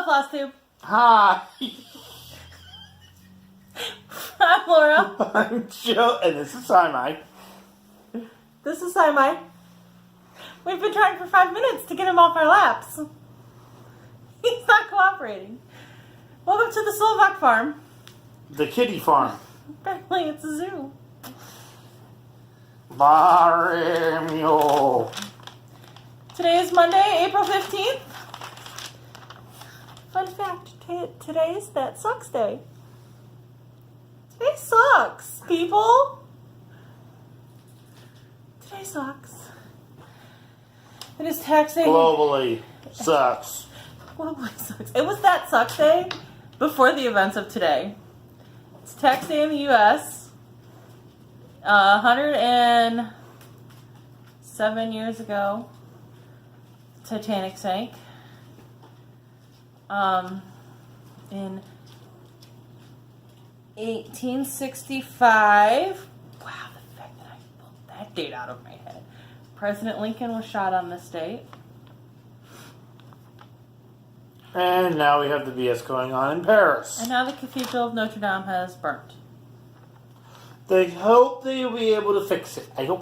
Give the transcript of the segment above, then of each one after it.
Flosstube. Hi. I'm Laura. I'm Joe, and this is Sinai. This is Simai. We've been trying for 5 minutes to get him off our laps. He's not cooperating. Welcome to the Slovak farm. The kitty farm. Apparently it's a zoo. Baremio. Today is Monday, April 15th. Fun fact, today is That Sucks Day. Today sucks, people. Today sucks. It is tax day. Globally sucks. Globally sucks. It was That Sucks Day before the events of today. It's tax day in the U.S. 107 years ago, Titanic sank. In 1865, wow, the fact that I pulled that date out of my head. President Lincoln was shot on this date. And now we have the BS going on in Paris. And now the Cathedral of Notre Dame has burnt. They hope they'll be able to fix it. I hope.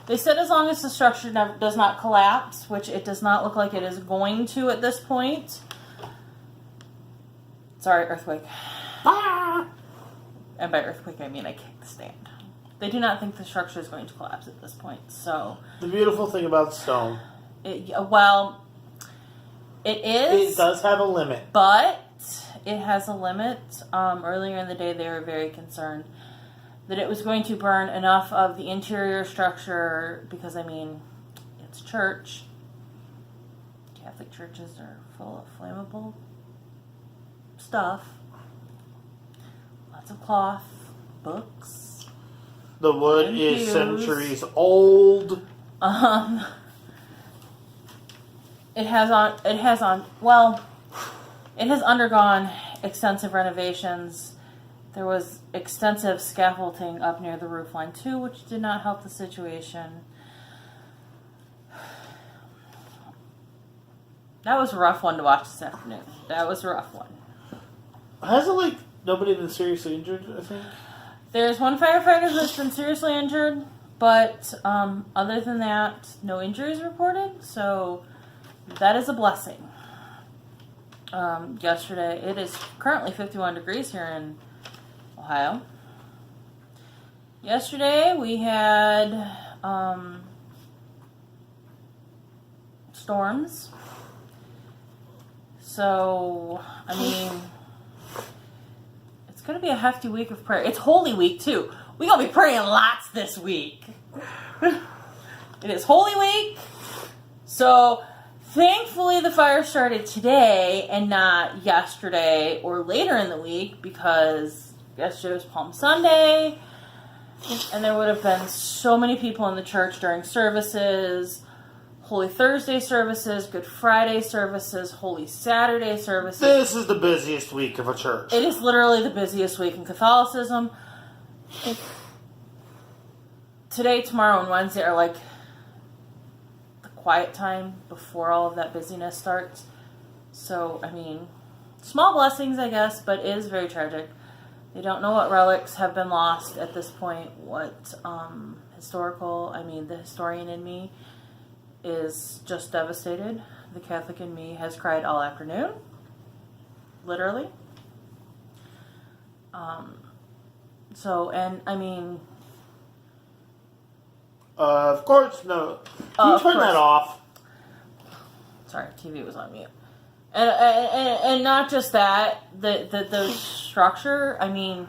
They said as long as the structure does not collapse, which it does not look like it is going to at this point. Sorry, earthquake. Ah! And by earthquake, I mean I kicked the stand. They do not think the structure is going to collapse at this point. So The beautiful thing about stone. it is. It does have a limit. But it has a limit. Earlier in the day, they were very concerned that it was going to burn enough of the interior structure because, I mean, it's church. Catholic churches are full of flammable stuff. Lots of cloth, books. The wood is centuries old. It has undergone extensive renovations. There was extensive scaffolding up near the roofline too, which did not help the situation. That was a rough one to watch this afternoon. That was a rough one. Hasn't, nobody been seriously injured, I think? There's one firefighter that's been seriously injured, but other than that, no injuries reported, so that is a blessing. Yesterday, it is currently 51 degrees here in Ohio. Yesterday, we had storms. So, I mean, it's going to be a hefty week of prayer. It's Holy Week, too. We're going to be praying lots this week. It is Holy Week. So, thankfully, the fire started today and not yesterday or later in the week because yesterday was Palm Sunday. And there would have been so many people in the church during services. Holy Thursday services, Good Friday services, Holy Saturday services. This is the busiest week of a church. It is literally the busiest week in Catholicism. Today, tomorrow, and Wednesday are the quiet time before all of that busyness starts. So, I mean, small blessings, I guess, but it is very tragic. They don't know what relics have been lost at this point, what the historian in me is just devastated. The Catholic in me has cried all afternoon. Literally. Of course, no. Can you turn that off? Sorry, TV was on mute. And not just that, the structure, I mean,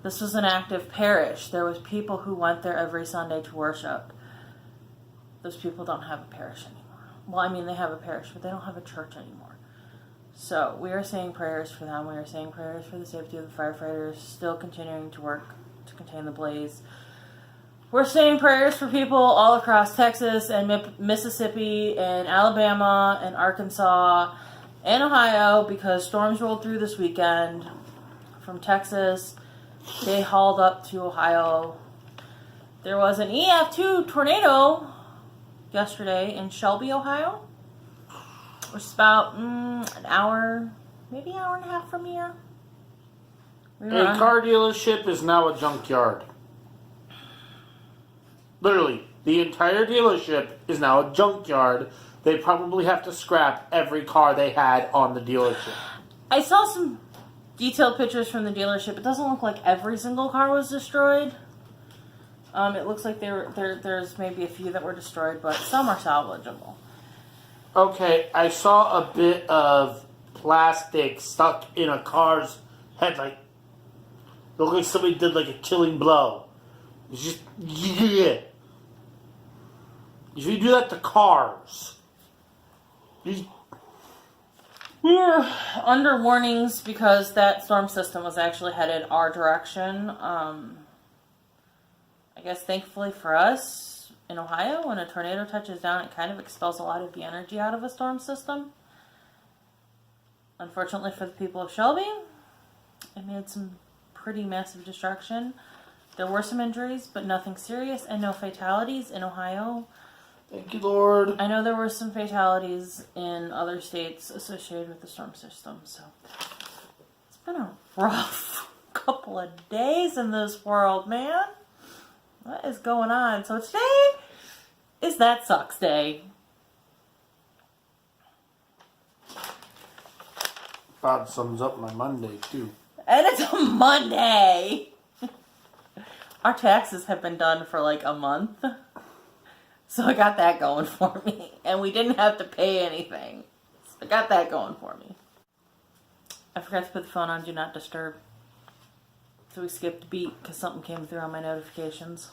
this was an active parish. There was people who went there every Sunday to worship. Those people don't have a parish anymore. Well, I mean, they have a parish, but they don't have a church anymore. So, we are saying prayers for them. We are saying prayers for the safety of the firefighters still continuing to work to contain the blaze. We're saying prayers for people all across Texas and Mississippi and Alabama and Arkansas and Ohio because storms rolled through this weekend from Texas. They hauled up to Ohio. There was an EF2 tornado yesterday in Shelby, Ohio. which is about an hour, maybe an hour and a half from here. A car dealership is now a junkyard. Literally, the entire dealership is now a junkyard. They probably have to scrap every car they had on the dealership. I saw some detailed pictures from the dealership. It doesn't look like every single car was destroyed. It looks like there's maybe a few that were destroyed, but some are salvageable. Okay, I saw a bit of plastic stuck in a car's headlight. Looked like somebody did like a killing blow. It's just, yeah. If you do that to cars, we're under warnings because that storm system was actually headed our direction. I guess thankfully for us in Ohio, when a tornado touches down, it kind of expels a lot of the energy out of a storm system. Unfortunately for the people of Shelby, it made some pretty massive destruction. There were some injuries, but nothing serious and no fatalities in Ohio. Thank you, Lord. I know there were some fatalities in other states associated with the storm system, so it's been a rough couple of days in this world, man. What is going on? So today is That Sucks Day. About sums up my Monday, too. And it's a Monday! Our taxes have been done for like a month. So I got that going for me. And we didn't have to pay anything. So I got that going for me. I forgot to put the phone on Do Not Disturb. So we skipped a beat because something came through on my notifications.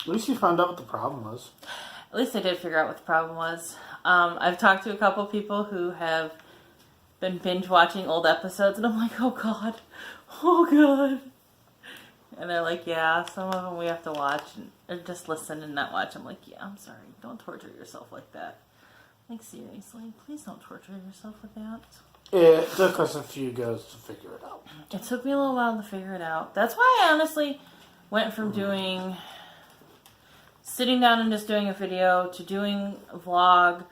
At least you found out what the problem was. At least I did figure out what the problem was. I've talked to a couple people who have been binge watching old episodes, and I'm like, oh god, and they're like, yeah, some of them we have to watch, or just listen and not watch. I'm like, yeah, I'm sorry, don't torture yourself like that. Like, seriously, please don't torture yourself with that. It took us a few goes to figure it out. It took me a little while to figure it out. That's why I honestly went from sitting down and just doing a video to doing a vlog.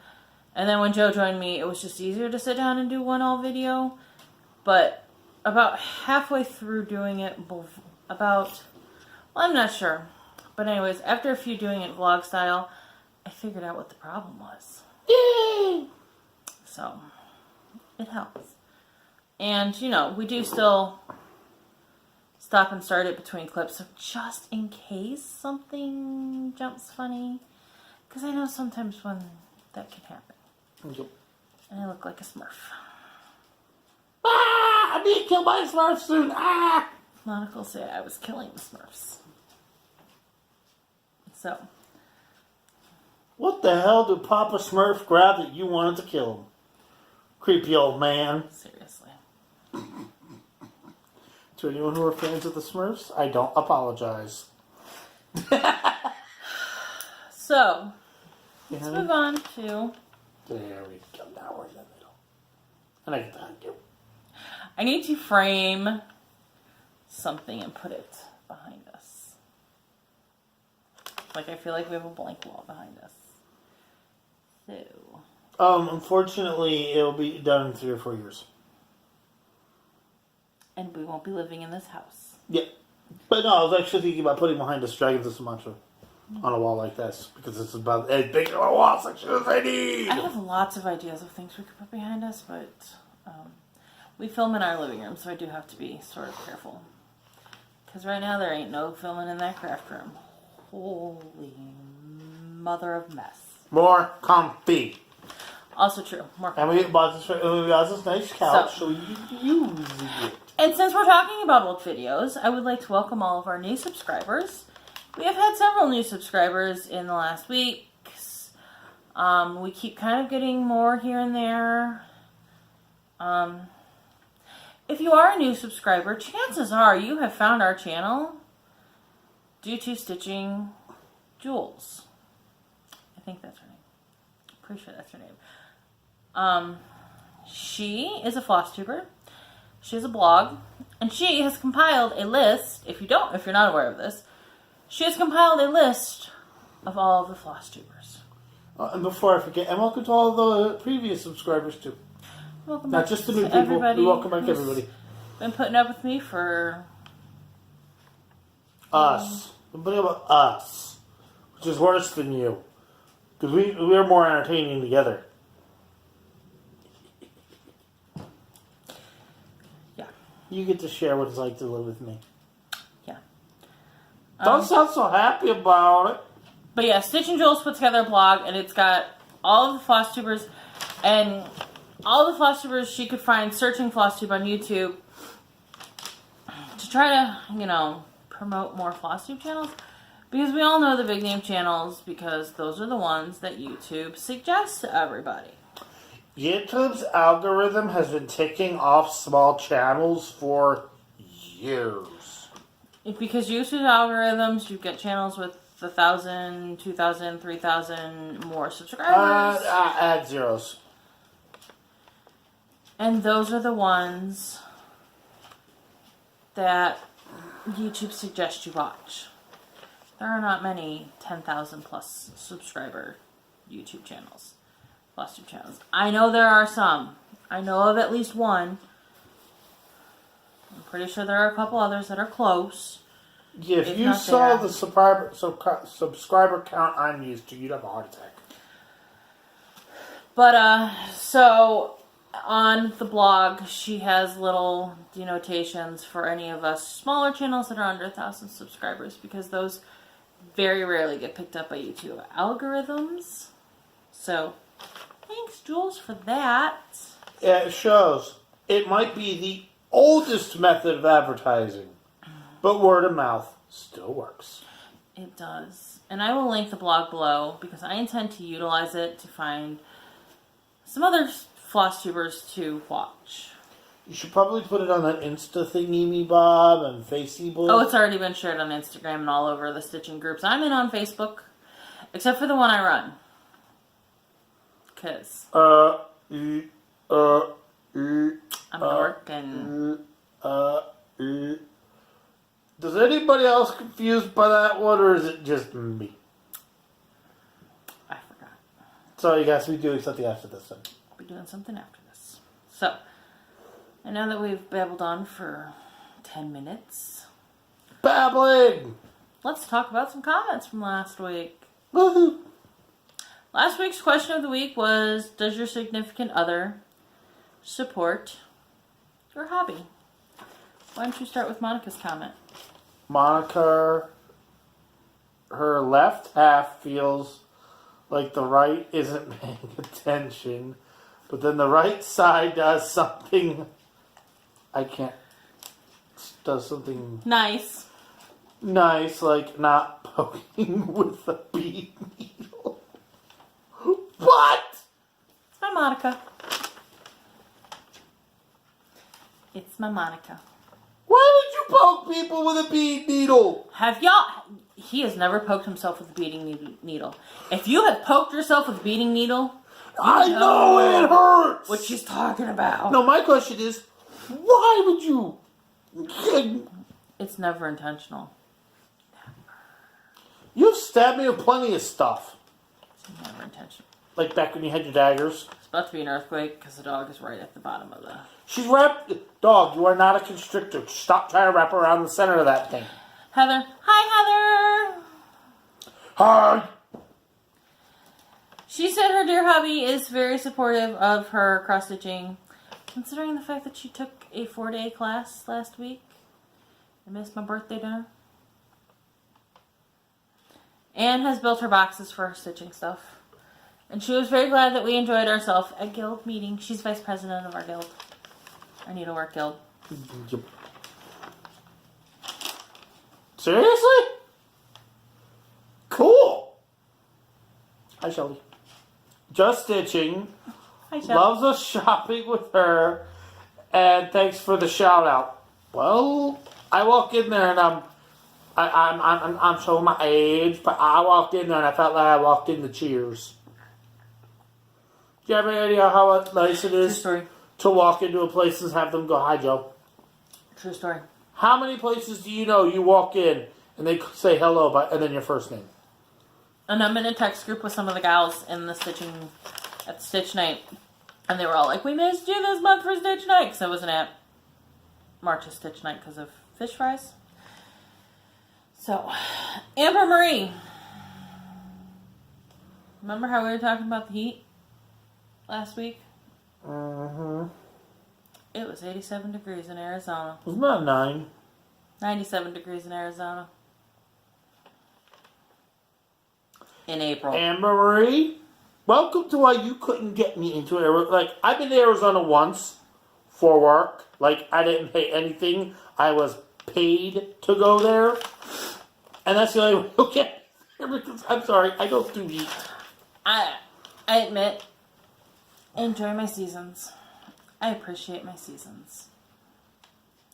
And then when Joe joined me, it was just easier to sit down and do one all video. But about halfway through doing it, I'm not sure. But anyways, after a few doing it vlog style, I figured out what the problem was. Yay! So, it helps. And, we do still stop and start it between clips. So just in case something jumps funny. Because I know sometimes when that can happen. Yep. And I look like a Smurf. Ah! I'm being killed by a Smurf soon! Ah! Monica will say I was killing the Smurfs. So. What the hell did Papa Smurf grab that you wanted to kill him? Creepy old man. Seriously. To anyone who are fans of the Smurfs, I don't apologize. So, let's move on to... There we go. Now we're in the middle. And I get to hug you. I need to frame something and put it behind us. Like, I feel like we have a blank wall behind us. So... Unfortunately, it'll be done in 3 or 4 years. And we won't be living in this house. Yeah. But no, I was actually thinking about putting behind us Dragons of Sumatra on a wall like this. Because it's about as big of a wall section as I need. I have lots of ideas of things we could put behind us, but we film in our living room, so I do have to be sort of careful. Because right now there ain't no filming in that craft room. Holy mother of mess. More comfy. Also true. More And we bought this nice couch, so we use it. And since we're talking about old videos, I would like to welcome all of our new subscribers. We have had several new subscribers in the last weeks. We keep kind of getting more here and there. If you are a new subscriber, chances are you have found our channel due to Stitching Jules. I think that's her name. Pretty sure that's her name. She is a Flosstuber. She has a blog, and she has compiled a list. If you're not aware of this, she has compiled a list of all of the Flosstubers. And before I forget, and welcome to all the previous subscribers too. Welcome Not back just the to new people. everybody We welcome back who's everybody. been putting up with me for Us. We're putting up with us. Which is worse than you. Because we're more entertaining together. Yeah. You get to share what it's like to live with me. Yeah. Don't sound so happy about it. But yeah, Stitch and Jules put together a blog, and it's got all of the Flosstubers and all the Flosstubers she could find searching Flosstube on YouTube to try to, promote more Flosstube channels. Because we all know the big name channels, because those are the ones that YouTube suggests to everybody. YouTube's algorithm has been ticking off small channels for years. Because YouTube's algorithms, you get channels with 1,000, 2,000, 3,000 more subscribers. Add zeros. And those are the ones that YouTube suggests you watch. There are not many 10,000 plus subscriber YouTube channels, Flosstube channels. I know there are some. I know of at least one. I'm pretty sure there are a couple others that are close. Yeah, if you saw the subscriber count I'm used to, you'd have a heart attack. But, so on the blog, she has little denotations for any of us smaller channels that are under 1,000 subscribers, because those very rarely get picked up by YouTube algorithms. So, thanks, Jules, for that. Yeah, it shows. It might be the oldest method of advertising, but word of mouth still works. It does. And I will link the blog below, because I intend to utilize it to find some other Flosstubers to watch. You should probably put it on that Insta thingy Bob and Facebook. Oh, it's already been shared on Instagram and all over the stitching groups I'm in on Facebook, except for the one I run. Because I'm working. Does anybody else confused by that one, or is it just me? I forgot. So you guys, we doing something after this then. I'll be doing something after this. So, I know that we've babbled on for 10 minutes. Babbling! Let's talk about some comments from last week. Woohoo! Last week's question of the week was, does your significant other support your hobby? Why don't you start with Monica's comment? Monica, her left half feels like the right isn't paying attention, but then the right side does something does something Nice, like not poking with a bead needle. What? it's my Monica. It's my Monica. Why would you poke people with a bead needle? Have y'all... He has never poked himself with a beading needle. If you have poked yourself with a beading needle, I know it hurts. what she's talking about. No, my question is, why would you? It's never intentional. You've stabbed me with plenty of stuff. It's never intentional. Like back when you had your daggers. It's about to be an earthquake because the dog is right at the bottom of the... She's wrapped. Dog, you are not a constrictor. Stop trying to wrap around the center of that thing. Heather. Hi, Heather. Hi. She said her dear hubby is very supportive of her cross-stitching, considering the fact that she took a 4-day class last week. I missed my birthday dinner. And has built her boxes for her stitching stuff. And she was very glad that we enjoyed ourselves at guild meeting. She's vice president of our guild. Our needlework guild. Seriously? Cool. Hi, Shelly. Just Stitching. Hi, Shelly. Loves us shopping with her. And thanks for the shout out. Well, I walk in there and I'm showing my age, but I walked in there and I felt like I walked into Cheers. Do you have any idea how nice it True is story. to walk into a place and have them go, "Hi, Joe"? True story. How many places do you know you walk in and they say hello and then your first name? And I'm in a text group with some of the gals in the stitching at Stitch Night. And they were all like, we missed you this month for Stitch Night. Because I wasn't at March's Stitch Night because of fish fries. So, Amber Marie. Remember how we were talking about the heat last week? Mm-hmm. It was 87 degrees in Arizona. Wasn't that 9? 97 degrees in Arizona. In April. Amber Marie, welcome to why you couldn't get me into Arizona. Like, I've been to Arizona once for work. Like, I didn't pay anything. I was paid to go there. And that's the only way you'll get there because, I'm sorry, I don't do heat. I admit, I enjoy my seasons. I appreciate my seasons.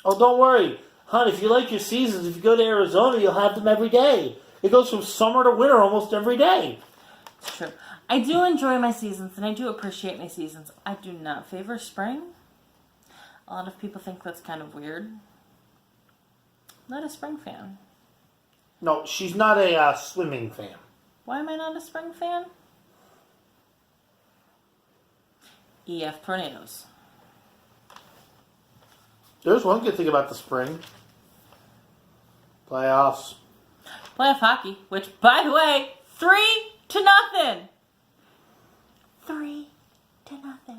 Oh, don't worry. Hon, if you like your seasons, if you go to Arizona, you'll have them every day. It goes from summer to winter almost every day. It's true. I do enjoy my seasons, and I do appreciate my seasons. I do not favor spring. A lot of people think that's kind of weird. I'm not a spring fan. No, she's not a swimming fan. Why am I not a spring fan? EF tornadoes. There's one good thing about the spring. Playoffs. Playoff hockey, which, by the way, 3-0. 3-0.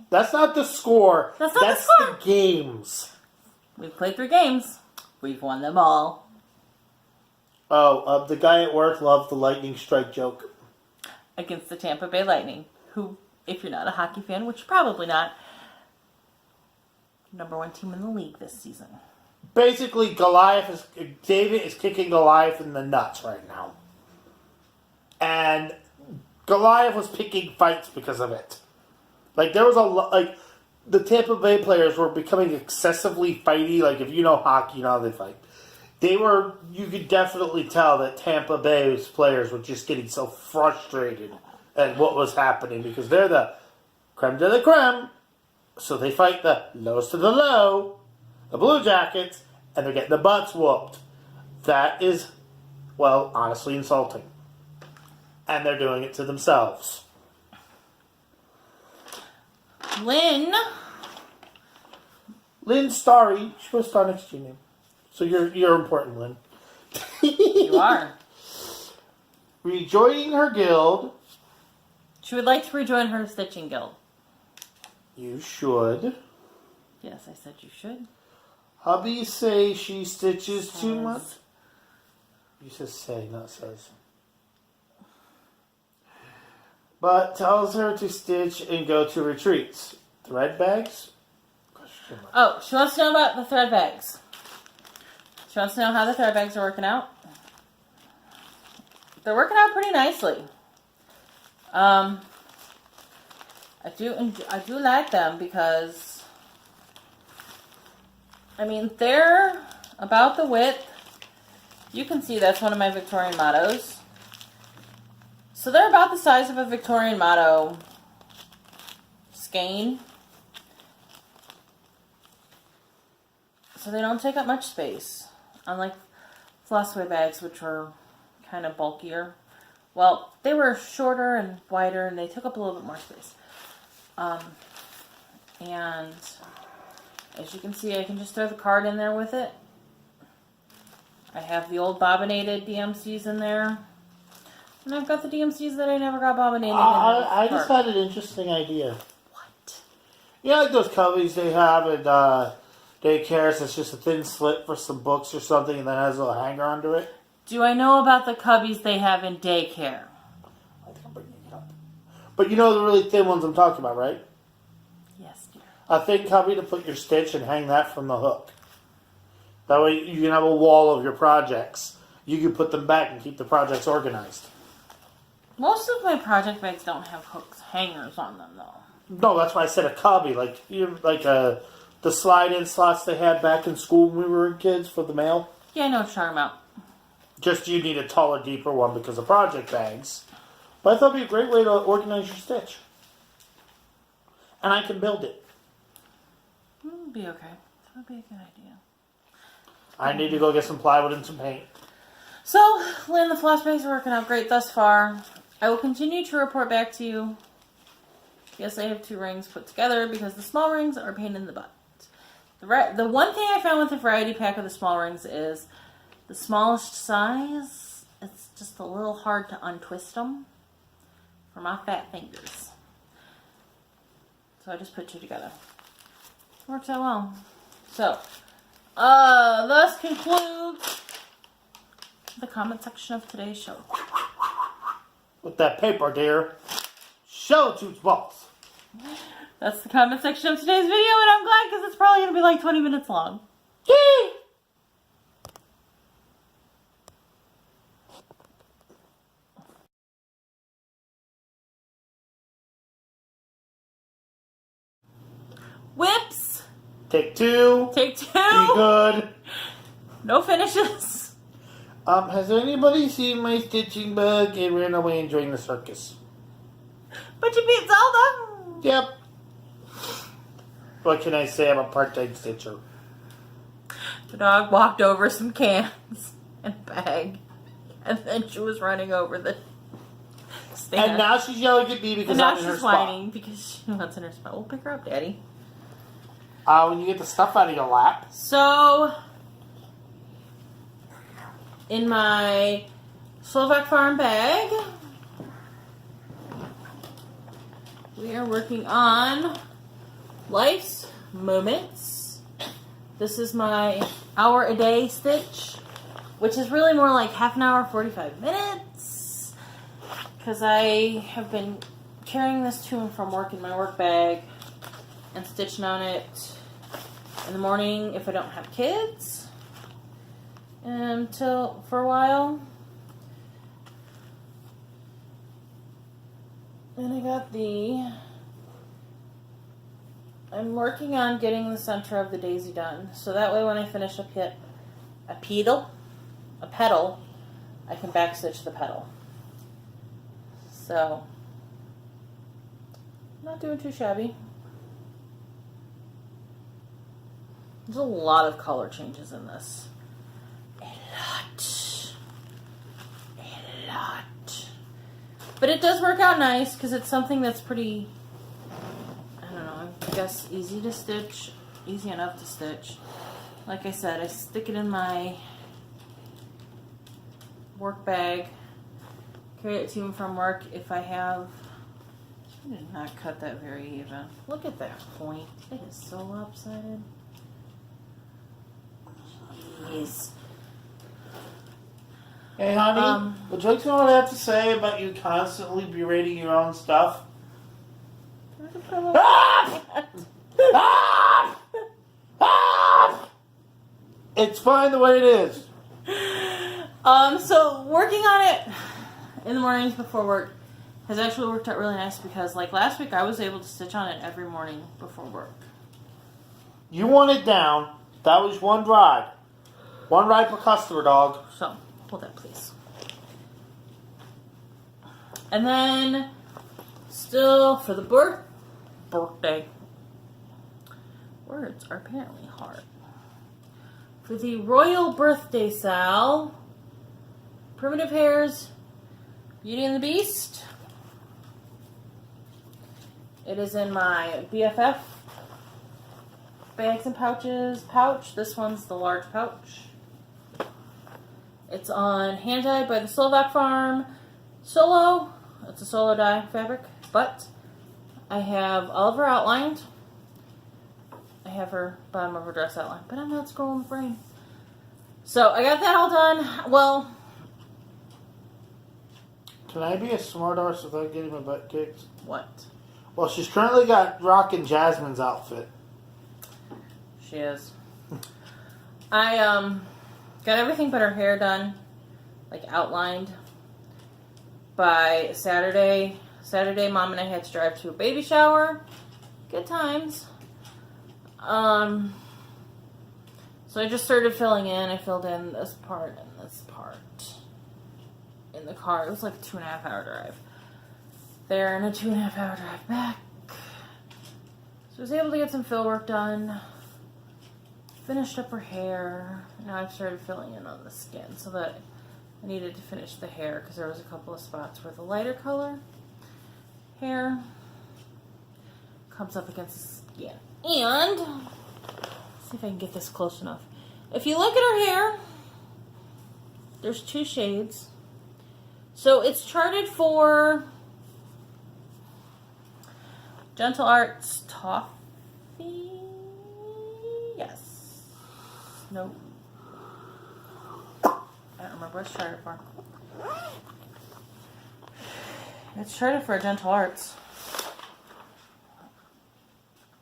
That's not the score. That's not the score. The games. We've played 3 games. We've won them all. Oh, the guy at work loved the lightning strike joke. Against the Tampa Bay Lightning, who, if you're not a hockey fan, which you're probably not, #1 team in the league this season. Basically, David is kicking Goliath in the nuts right now. And Goliath was picking fights because of it. Like, there was the Tampa Bay players were becoming excessively fighty. Like, if you know hockey, you know how they fight. You could definitely tell that Tampa Bay's players were just getting so frustrated at what was happening because they're the creme de la creme. So they fight the lowest of the low, the Blue Jackets, and they're getting the butts whooped. That is, well, honestly insulting. And they're doing it to themselves. Lynn Starry. She put a star next to your name. So you're important, Lynn. You are. Rejoining her guild. She would like to rejoin her stitching guild. You should. Yes, I said you should. Hubby say she stitches too much. You said say, not says. But tells her to stitch and go to retreats. Thread bags? Oh, she wants to know about the thread bags. She wants to know how the thread bags are working out. They're working out pretty nicely. I do like them because, I mean, they're about the width. You can see that's one of my Victorian mottos. So they're about the size of a Victorian motto skein. So they don't take up much space. Unlike Flossway bags, which were kind of bulkier. Well, they were shorter and wider, and they took up a little bit more space. And as you can see, I can just throw the card in there with it. I have the old bobbinated DMCs in there. And I've got the DMCs that I never got bobbinated in. I just had an interesting idea. What? Yeah, like those cubbies they have at daycares. It's just a thin slit for some books or something, and then has a little hanger under it. Do I know about the cubbies they have in daycare? I think I'm bringing it up. But you know the really thin ones I'm talking about, right? Yes, dear. A thin cubby to put your stitch and hang that from the hook. That way you can have a wall of your projects. You can put them back and keep the projects organized. Most of my project bags don't have hooks, hangers on them, though. No, that's why I said a cubby, the slide-in slots they had back in school when we were kids for the mail. Yeah, I know what you're talking about. Just you need a taller, deeper one because of project bags. But I thought it'd be a great way to organize your stitch. And I can build it. It'll be okay. That would be a good idea. I need to go get some plywood and some paint. So, Lynn, the floss bags are working out great thus far. I will continue to report back to you. Yes, I have 2 rings put together because the small rings are a pain in the butt. The one thing I found with the variety pack of the small rings is the smallest size. It's just a little hard to untwist them for my fat fingers. So I just put 2 together. Works out well. So, thus concludes the comment section of today's show. With that paper, dear. Show it to its balls. That's the comment section of today's video, and I'm glad because it's probably going to be like 20 minutes long. Yay! Whips! Take 2. Take 2! Be good. No finishes. Has anybody seen my stitching bug and ran away enjoying the circus? But you beat Zelda! Yep. What can I say? I'm a part-time stitcher. The dog walked over some cans and a bag, and then she was running over the stand. And now she's yelling at me because and now I'm in her she's spot. whining because she wants in her spot. We'll pick her up, Daddy. When you get the stuff out of your lap. So, in my Slovak Farm bag, we are working on Life's Moments. This is my hour a day stitch, which is really more like half an hour, 45 minutes. Because I have been carrying this to and from work in my work bag and stitching on it in the morning if I don't have kids for a while. And I got I'm working on getting the center of the daisy done. So that way when I finish a petal, I can backstitch the petal. So, not doing too shabby. There's a lot of color changes in this. A lot. But it does work out nice because it's something that's pretty, I don't know, I guess easy to stitch, easy enough to stitch. Like I said, I stick it in my work bag, carry it to and from work if I have. I did not cut that very even. Look at that point. It is so lopsided. Jeez. Hey, honey, would you like to know what I have to say about you constantly berating your own stuff? It's fine the way it is. So working on it in the mornings before work has actually worked out really nice because like last week I was able to stitch on it every morning before work. You want it down. That was one ride. One ride per customer, dog. So, hold that please. And then, still for the birthday. Words are apparently hard. For the royal birthday sal, Primitive Hairs, Beauty and the Beast. It is in my BFF bags and pouches pouch. This one's the large pouch. It's on hand dyed by the Slovak Farm Solo. It's a solo dye fabric, but I have Oliver outlined. I have her bottom of her dress outlined, but I'm not scrolling the frame. So I got that all done. Well, can I be a smart arse without getting my butt kicked? What? Well, she's currently rocking Jasmine's outfit. She is. I got everything but her hair done, like outlined, by Saturday. Saturday, Mom and I had to drive to a baby shower. Good times. So I just started filling in. I filled in this part and this part in the car. It was like a 2.5 hour drive there and a 2.5 hour drive back. So I was able to get some fill work done. Finished up her hair. Now I've started filling in on the skin so that I needed to finish the hair because there was a couple of spots where the lighter color hair comes up against the skin. And, let's see if I can get this close enough. If you look at her hair, there's 2 shades. So it's charted for Gentle Arts Toffee. Yes. No. I don't remember what it's charted for. It's charted for Gentle Arts.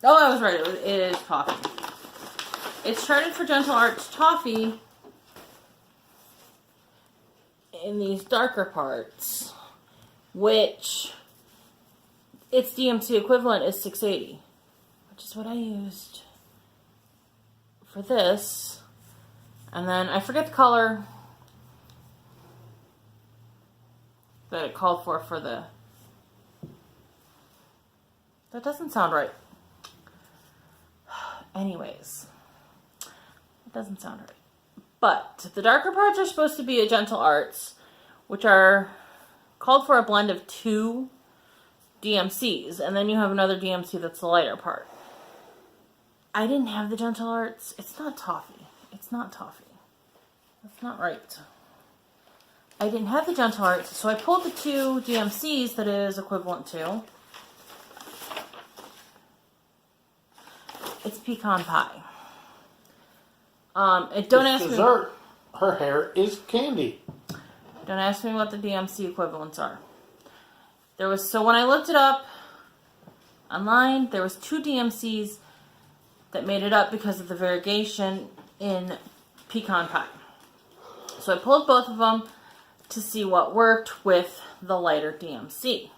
Oh, I was right. It is Toffee. It's charted for Gentle Arts Toffee in these darker parts, which its DMC equivalent is 680, which is what I used for this. And then I forget the color that it called for the... That doesn't sound right. Anyways, it doesn't sound right. But the darker parts are supposed to be a Gentle Arts, which are called for a blend of 2 DMCs, and then you have another DMC that's the lighter part. I didn't have the Gentle Arts. It's not Toffee. It's not Toffee. That's not right. I didn't have the Gentle Arts, so I pulled the 2 DMCs that it is equivalent to. It's pecan pie. Don't ask dessert. Her hair is candy. Don't ask me what the DMC equivalents are. So when I looked it up online, there was 2 DMCs that made it up because of the variegation in pecan pie. So I pulled both of them to see what worked with the lighter DMC.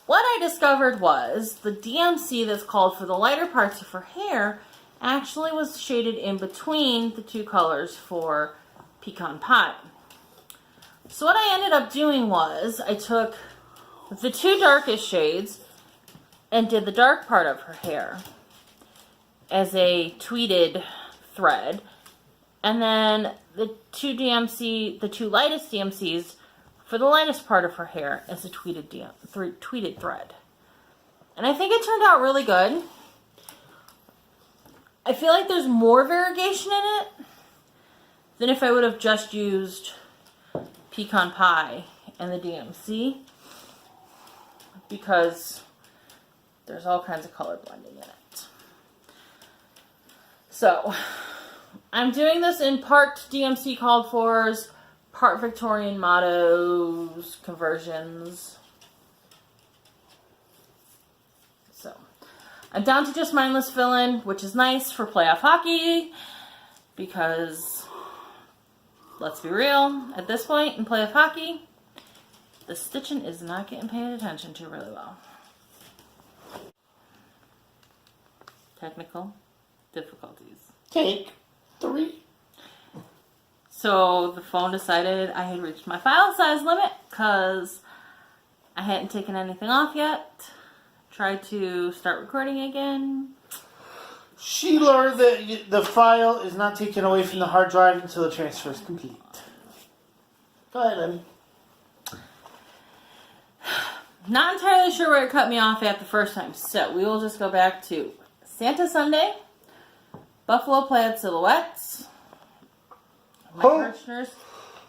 What I discovered was the DMC that's called for the lighter parts of her hair actually was shaded in between the 2 colors for pecan pie. So what I ended up doing was I took the 2 darkest shades and did the dark part of her hair as a tweeted thread, and then the 2 lightest DMCs for the lightest part of her hair as a tweeted thread. And I think it turned out really good. I feel like there's more variegation in it than if I would have just used pecan pie and the DMC, because there's all kinds of color blending in it. So I'm doing this in part DMC called fors, part Victorian mottos, conversions. So I'm down to just mindless fill-in, which is nice for playoff hockey, because let's be real, at this point in playoff hockey, the stitching is not getting paid attention to really well. Technical difficulties. Take 3. So the phone decided I had reached my file size limit because I hadn't taken anything off yet. Tried to start recording again. She learned that the file is not taken away from the hard drive until the transfer is complete. Go ahead, Emmy. Not entirely sure where it cut me off at the first time, so we will just go back to Santa Sunday, Buffalo Plaid Silhouettes, my Kirchner's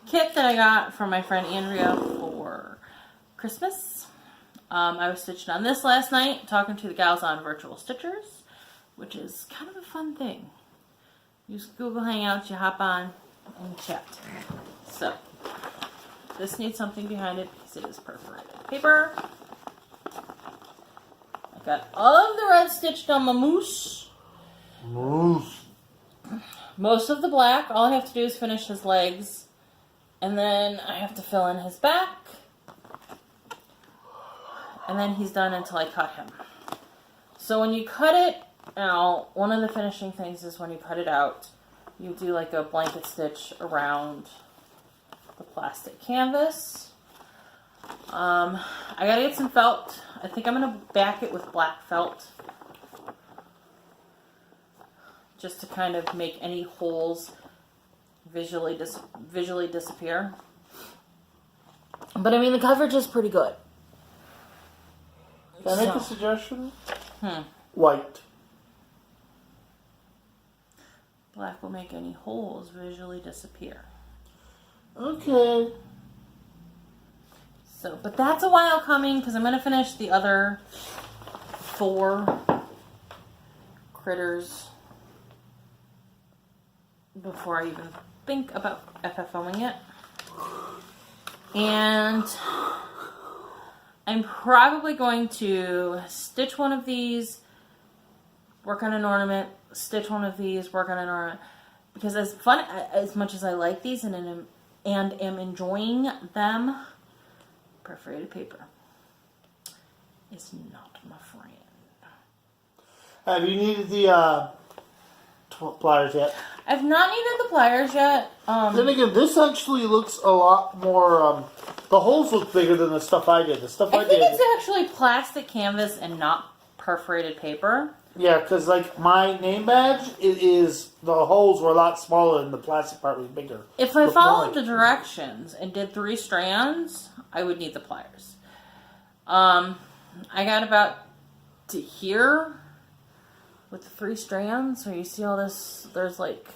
kit that I got from my friend Andrea for Christmas. I was stitching on this last night, talking to the gals on Virtual Stitchers, which is kind of a fun thing. Use Google Hangouts, you hop on and chat. So, this needs something behind it because it is perforated paper. I got all of the red stitched on my moose. Most of the black. All I have to do is finish his legs. And then I have to fill in his back. And then he's done until I cut him. So when you cut it out, one of the finishing things is when you cut it out, you do like a blanket stitch around the plastic canvas. I gotta get some felt. I think I'm gonna back it with black felt, just to kind of make any holes visually disappear. But I mean, the coverage is pretty good. Can I make a suggestion? Hmm. White. Black will make any holes visually disappear. Okay. So, but that's a while coming because I'm going to finish the other 4 critters before I even think about FFOing it. And I'm probably going to stitch one of these, work on an ornament, stitch one of these, work on an ornament. Because as much as I like these and am enjoying them, perforated paper is not my friend. Have you needed the pliers yet? I've not needed the pliers yet. Then again, this actually looks a lot more. The holes look bigger than the stuff I did. The stuff I think did. it's actually plastic canvas and not perforated paper. Yeah, because like my name badge, the holes were a lot smaller and the plastic part was bigger. If I followed the directions and did 3 strands, I would need the pliers. I got about to here with the 3 strands, so you see all this, there's like,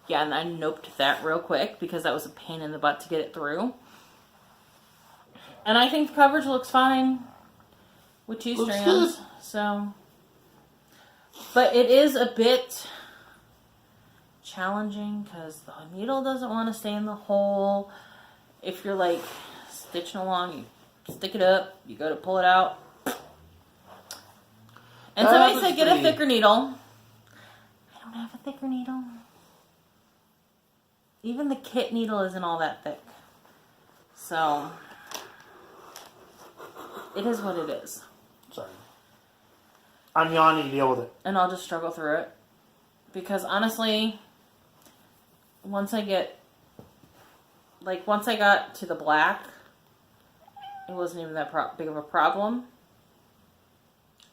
yeah, and I noped that real quick because that was a pain in the butt to get it through. And I think the coverage looks fine with 2 strands, so. But it is a bit challenging because the needle doesn't want to stay in the hole. If you're like stitching along, you stick it up, you go to pull it out. And somebody said get a thicker needle. I don't have a thicker needle. Even the kit needle isn't all that thick. So, it is what it is. Sorry. I'm yawning, deal with it. And I'll just struggle through it. Because honestly, once I got to the black, it wasn't even that big of a problem.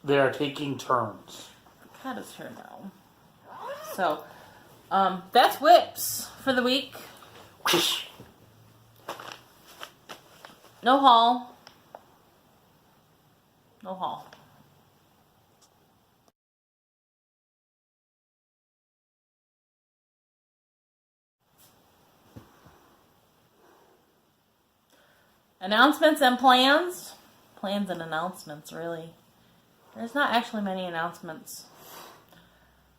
They are taking turns. The cat is here now. So, that's whips for the week. No haul. No haul. Announcements and plans. Plans and announcements, really. There's not actually many announcements.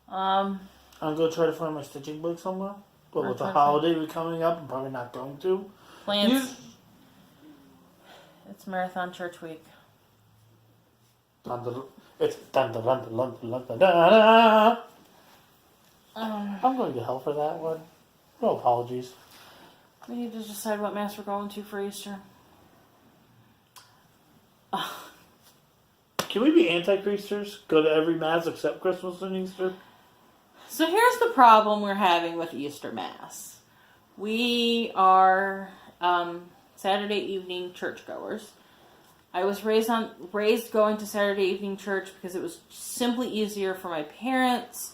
I'm going to try to find my stitching book somewhere. But with the holiday coming up, I'm probably not going to. Plans. It's Marathon Church Week. It's dun dun dun dun dun dun dun dun. I'm going to hell for that one. No apologies. We need to decide what mass we're going to for Easter. Can we be anti-Christers? Go to every mass except Christmas and Easter? So here's the problem we're having with Easter Mass. We are Saturday evening churchgoers. I was raised going to Saturday evening church because it was simply easier for my parents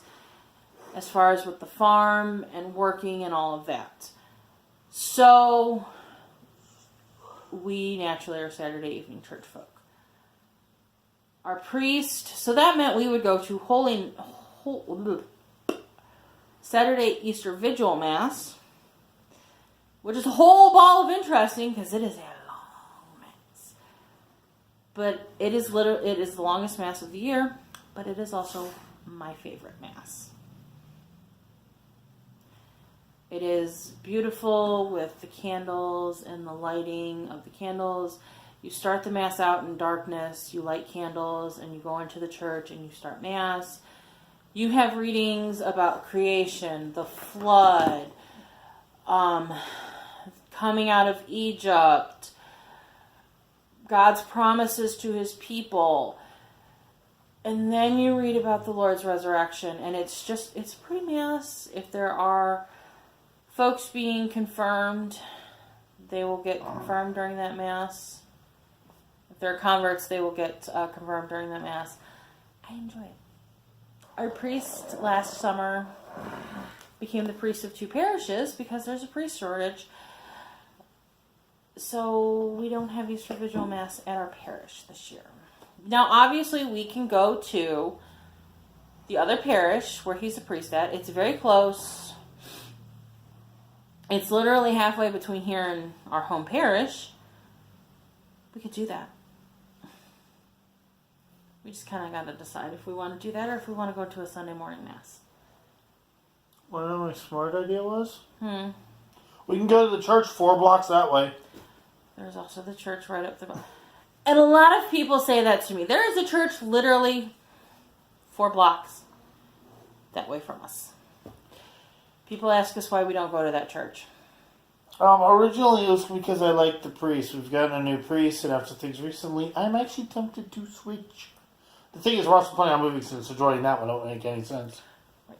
as far as with the farm and working and all of that. So we naturally are Saturday evening church folk. Our priest, so that meant we would go to Saturday Easter Vigil Mass, which is a whole ball of interesting because it is a long Mass. But it is the longest Mass of the year, but it is also my favorite Mass. It is beautiful with the candles and the lighting of the candles. You start the Mass out in darkness, you light candles, and you go into the church and you start Mass. You have readings about creation, the flood, coming out of Egypt, God's promises to his people. And then you read about the Lord's resurrection, and it's pretty Mass. If there are folks being confirmed, they will get confirmed during that Mass. If they're converts, they will get confirmed during that Mass. I enjoy it. Our priest last summer became the priest of 2 parishes because there's a priest shortage. So we don't have Easter Vigil Mass at our parish this year. Now, obviously, we can go to the other parish where he's a priest at. It's very close. It's literally halfway between here and our home parish. We could do that. We just kind of got to decide if we want to do that or if we want to go to a Sunday morning Mass. What my smart idea was? We can go to the church 4 blocks that way. There's also the church right up the road. And a lot of people say that to me. There is a church literally 4 blocks that way from us. People ask us why we don't go to that church. Originally it was because I liked the priest. We've gotten a new priest, and after things recently, I'm actually tempted to switch. The thing is, we're also planning on moving soon, so joining that one don't make any sense. Right.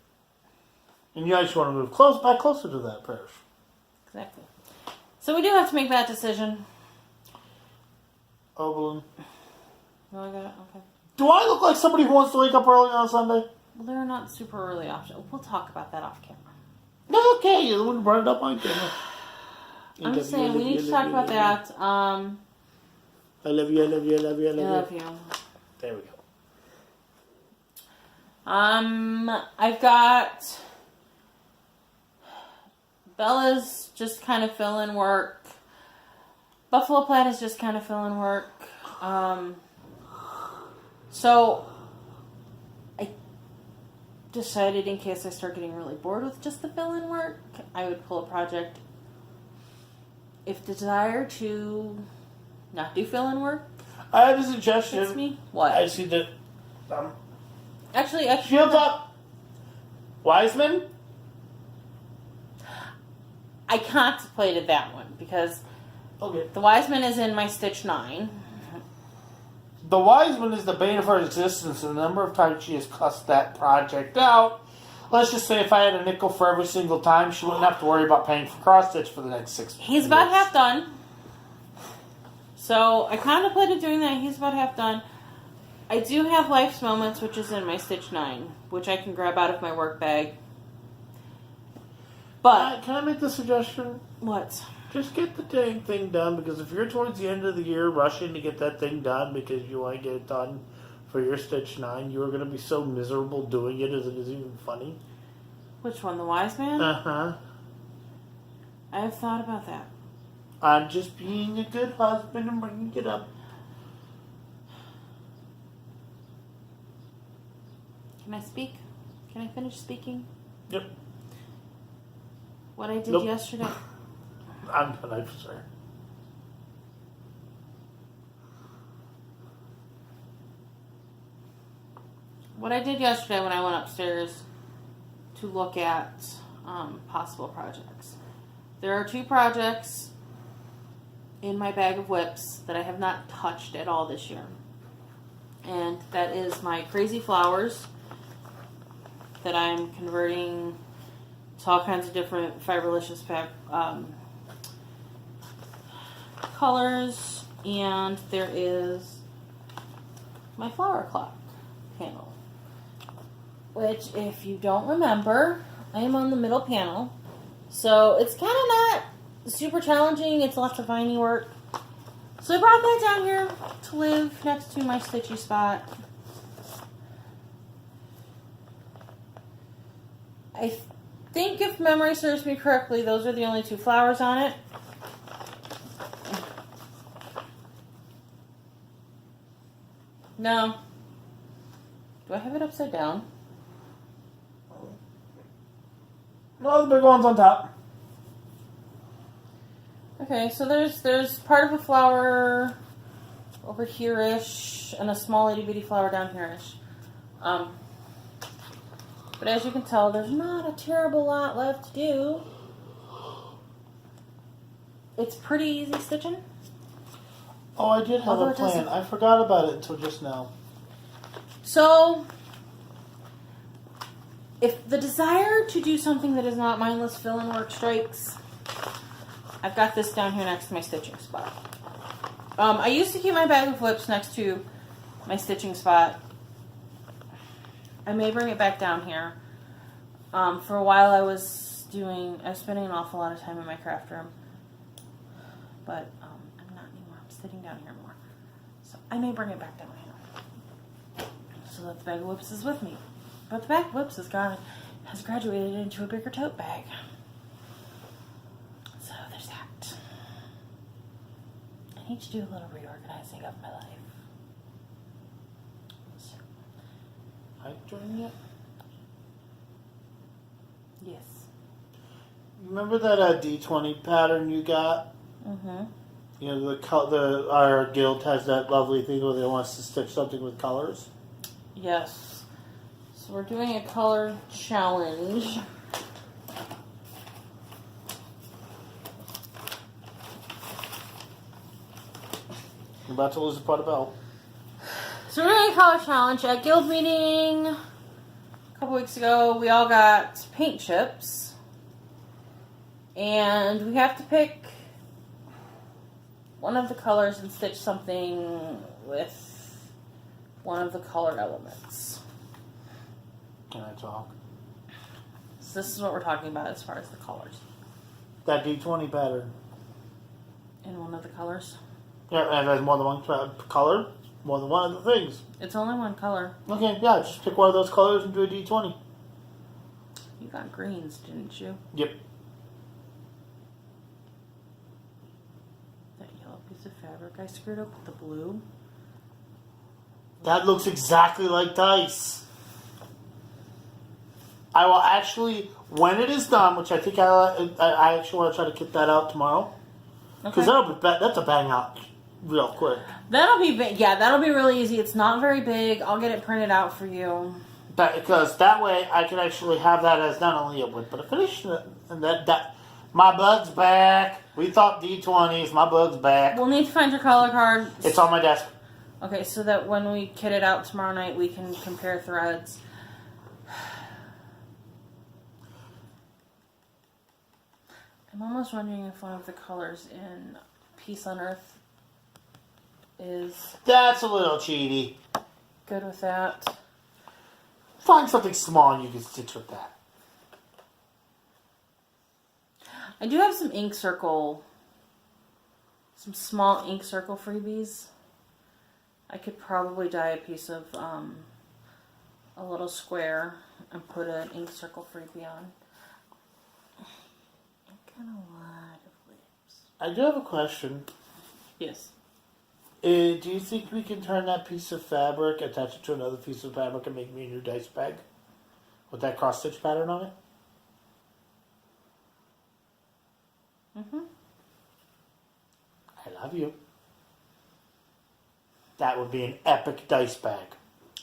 And you actually want to move back closer to that parish. Exactly. So we do have to make that decision. Oberlin. Oh, I got it. Okay. Do I look like somebody who wants to wake up early on Sunday? Well, they're not super early option. We'll talk about that off camera. Okay, you wouldn't burn it up on camera. I'm just saying, we need to talk about that. I love you, I love you, I love you, I I love love you. you. There we go. I've got Bella's just kind of filling work. Buffalo Plaid is just kind of filling work. So I decided in case I start getting really bored with just the fill-in work, I would pull a project. If desire to not do fill-in work, I have a suggestion. it's me. What? I see that. Actually, Shield up! Wiseman? I contemplated that one because Okay. the Wiseman is in my Stitch 9. The Wiseman is the bane of her existence, and the number of times she has cussed that project out. Let's just say if I had a nickel for every single time, she wouldn't have to worry about paying for cross-stitch for the next 6 months. He's about half done. So I contemplated doing that. He's about half done. I do have Life's Moments, which is in my Stitch 9, which I can grab out of my work bag. But Can I make the suggestion? what? Just get the dang thing done, because if you're towards the end of the year rushing to get that thing done because you want to get it done for your Stitch 9, you are going to be so miserable doing it as it is even funny. Which one, the Wise Man? Uh-huh. I have thought about that. I'm just being a good husband and bringing it up. Can I speak? Can I finish speaking? Yep. What I did Nope. yesterday. I'm sorry. What I did yesterday when I went upstairs to look at possible projects. There are 2 projects in my bag of whips that I have not touched at all this year. And that is my Crazy Flowers that I'm converting to all kinds of different fiberlicious colors. And there is my flower clock panel, which, if you don't remember, I am on the middle panel. So it's kind of not super challenging. It's lots of viney work. So I brought that down here to live next to my stitchy spot. I think, if memory serves me correctly, those are the only 2 flowers on it. No. Do I have it upside down? No, the big one's on top. Okay, so there's part of a flower over here-ish and a small itty-bitty flower down here-ish. But as you can tell, there's not a terrible lot left to do. It's pretty easy stitching. Oh, I did have Although a it doesn't- plan. I forgot about it until just now. So, if the desire to do something that is not mindless fill-in work strikes, I've got this down here next to my stitching spot. I used to keep my bag of whips next to my stitching spot. I may bring it back down here. For a while I was spending an awful lot of time in my craft room. But sitting down here more. So I may bring it back down here. So that the bag of whips is with me. But the bag of whips has graduated into a bigger tote bag. So there's that. I need to do a little reorganizing of my life. So. Are you doing it? Yes. Remember that D20 pattern you got? Mm-hmm. You know, our guild has that lovely thing where they want us to stitch something with colors. Yes. So we're doing a color challenge. I'm about to lose a pot of belt. So we're doing a color challenge. At guild meeting a couple weeks ago, we all got paint chips. And we have to pick one of the colors and stitch something with one of the color elements. Can I talk? So this is what we're talking about as far as the colors. That D20 pattern. In one of the colors? Yeah, and there's more than one color, more than one of the things. It's only one color. Okay, yeah, just pick one of those colors and do a D20. You got greens, didn't you? Yep. That yellow piece of fabric I screwed up with the blue. That looks exactly like dice. I will actually, when it is done, which I think I actually want to try to get that out tomorrow. Because that's a bang out real quick. That'll be really easy. It's not very big. I'll get it printed out for you. Because that way I can actually have that as not only a whip but a finish. And that my bug's back. We thought D20s. My bug's back. We'll need to find your color card. It's on my desk. Okay, so that when we kit it out tomorrow night, we can compare threads. I'm almost wondering if one of the colors in Peace on Earth is That's a little cheaty. good with that. Find something small and you can stitch with that. I do have some small ink circle freebies. I could probably dye a piece of a little square and put an ink circle freebie on. I've got a lot of lips. I do have a question. Yes. Do you think we can turn that piece of fabric, attach it to another piece of fabric, and make me a new dice bag? With that cross-stitch pattern on it? Mm-hmm. I love you. That would be an epic dice bag.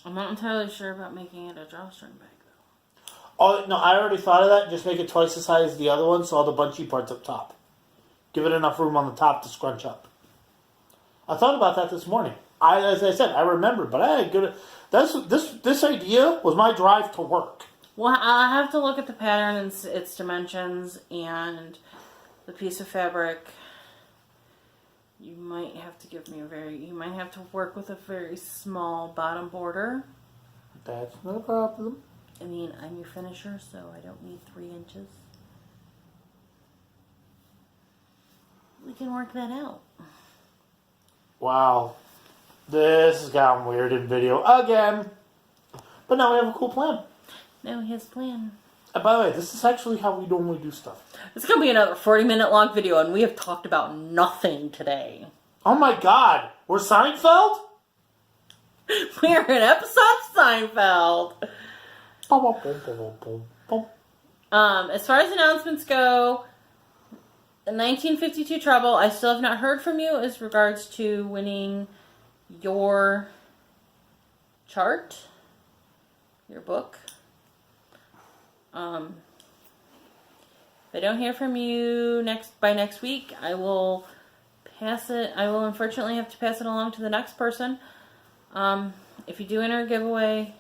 I'm not entirely sure about making it a drawstring bag, though. Oh, no, I already thought of that. Just make it twice the size as the other one, so all the bunchy parts up top. Give it enough room on the top to scrunch up. I thought about that this morning. As I said, I remembered, but I had good. This idea was my drive to work. Well, I'll have to look at the pattern and its dimensions and the piece of fabric. You might have to you might have to work with a very small bottom border. That's no problem. I mean, I'm your finisher, so I don't need 3 inches. We can work that out. Wow. This has gotten weird in video again. But now we have a cool plan. Now his plan. And by the way, this is actually how we normally do stuff. It's going to be another 40-minute long video, and we have talked about nothing today. Oh my god. We're Seinfeld? We're an episode of Seinfeld. As far as announcements go, the 1952 Trouble, I still have not heard from you as regards to winning your chart, your book. If I don't hear from you by next week, I will pass it. I will unfortunately have to pass it along to the next person. If you do enter a giveaway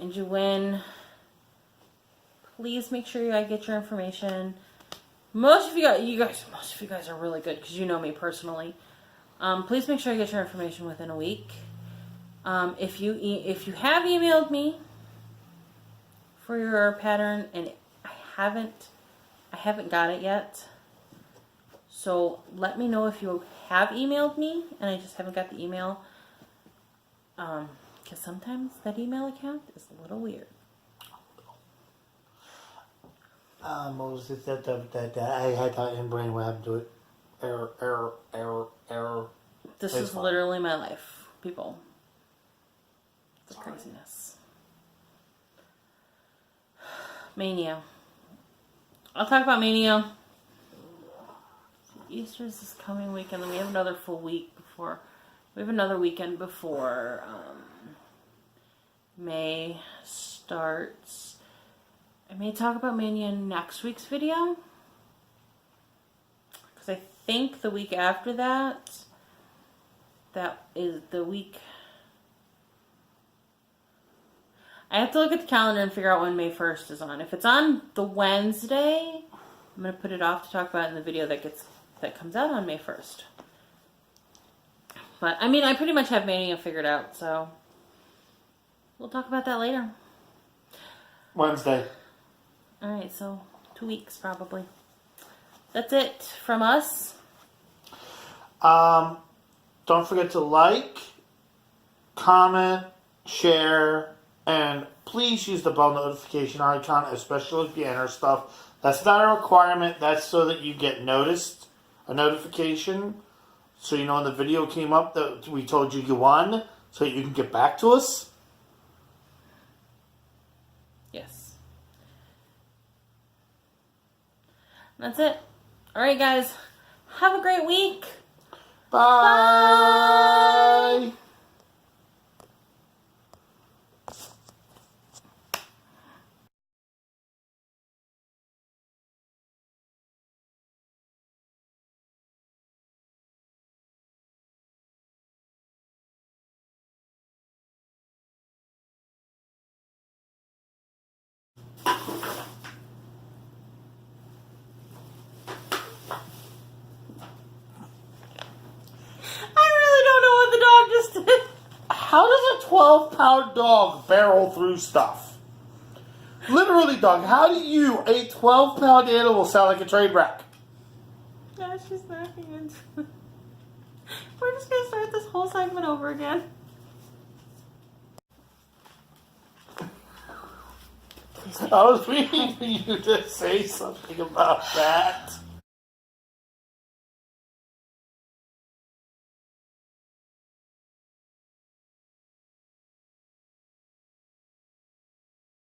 and you win, please make sure I get your information. Most of you guys are really good because you know me personally. Please make sure I get your information within a week. If you have emailed me for your pattern and I haven't got it yet, So let me know if you have emailed me and I just haven't got the email. Because sometimes that email account is a little weird. What was it that I had that in brain? What happened to it? Error. This It's is fine. literally my life, people. The craziness. Mania. I'll talk about Mania. Easter's this coming weekend, and we have another full week before. We have another weekend before May starts. I may talk about Mania in next week's video. Because I think the week after that, that is the week. I have to look at the calendar and figure out when May 1st is on. If it's on the Wednesday, I'm going to put it off to talk about it in the video that comes out on May 1st. But, I mean, I pretty much have Mania figured out, so we'll talk about that later. Wednesday. Alright, so 2 weeks probably. That's it from us. Don't forget to like, comment, share, and please use the bell notification icon, especially if you enter stuff. That's not a requirement. That's so that you get noticed, a notification, so you know when the video came up that we told you won, so that you can get back to us. Yes. That's it. Alright, guys. Have a great week. Bye. I really don't know what the dog just did. How does a 12-pound dog barrel through stuff? Literally, dog, how do you, a 12-pound animal, sound like a train wreck? Yeah, she's knocking into it. We're just gonna start this whole segment over again. I was waiting for you to say something about that.